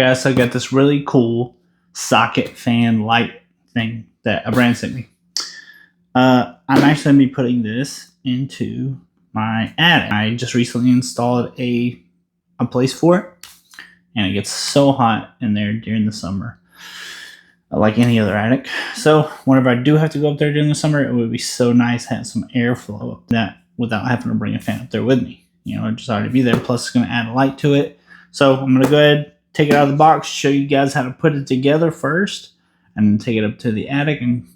I also got this really cool socket fan light thing that a brand sent me. I'm actually going to be putting this into my attic. I just recently installed a place for it, and it gets so hot in there during the summer, like any other attic. So whenever I do have to go up there during the summer, it would be so nice to have some airflow up that without having to bring a fan up there with me. You know, it'd just already be there. Plus, it's going to add a light to it. So I'm going to go ahead, take it out of the box, show you guys how to put it together first, and then take it up to the attic and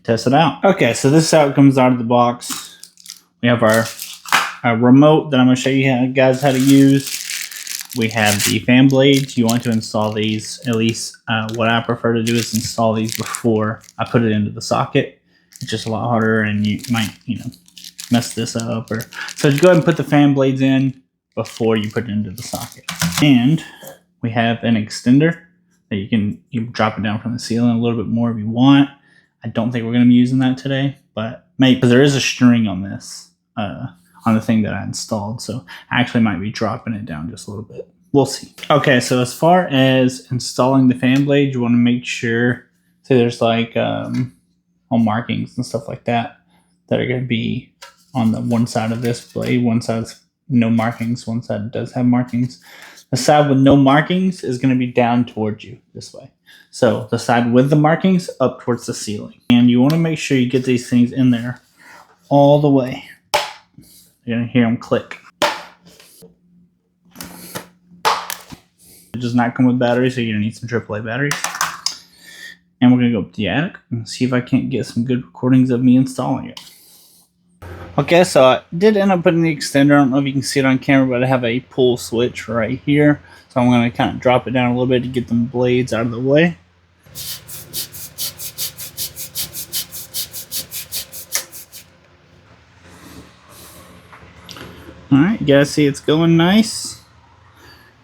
test it out. Okay, so this is how it comes out of the box. We have our remote that I'm going to show you guys how to use. We have the fan blades. You want to install these, at least what I prefer to do is install these before I put it into the socket. It's just a lot harder, and you might, mess this up. So just go ahead and put the fan blades in before you put it into the socket. And we have an extender that you can drop it down from the ceiling a little bit more if you want. I don't think we're going to be using that today, but maybe, because there is a string on this, on the thing that I installed. So I actually might be dropping it down just a little bit. We'll see. Okay, so as far as installing the fan blade, you want to make sure, say there's like home markings and stuff like that are going to be on the one side of this blade. One side's no markings, one side does have markings. The side with no markings is going to be down towards you this way. So the side with the markings up towards the ceiling. And you want to make sure you get these things in there all the way. You're going to hear them click. It does not come with batteries, so you're going to need some AAA batteries. And we're going to go up to the attic and see if I can't get some good recordings of me installing it. Okay, so I did end up putting the extender. I don't know if you can see it on camera, but I have a pull switch right here. So I'm going to kind of drop it down a little bit to get them blades out of the way. Alright, you guys see it's going nice.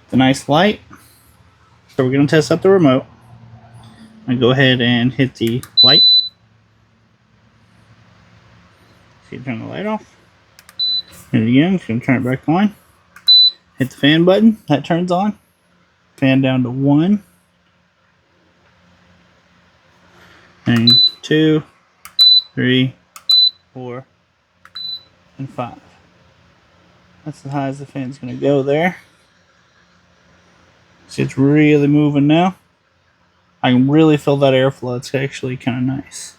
The nice light. So we're going to test out the remote. I'm going to go ahead and hit the light. See, turn the light off. Hit it again. It's going to turn it back on. Hit the fan button. That turns on. Fan down to 1. And 2, 3, 4, and 5. That's as high as the fan's going to go there. See, it's really moving now. I can really feel that airflow. It's actually kind of nice.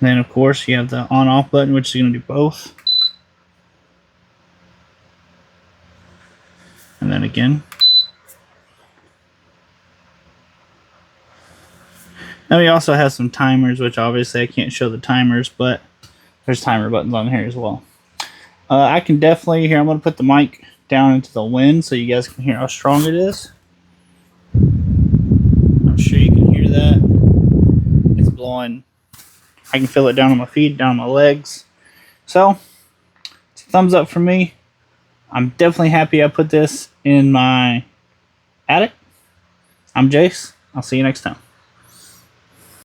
And then, of course, you have the on-off button, which is going to do both. And then again. Now we also have some timers, which obviously I can't show the timers, but there's timer buttons on here as well. I can definitely hear, I'm going to put the mic down into the wind so you guys can hear how strong it is. I'm sure you can hear that. It's blowing. I can feel it down on my feet, down on my legs. So, it's a thumbs up for me. I'm definitely happy I put this in my attic. I'm Jace. I'll see you next time.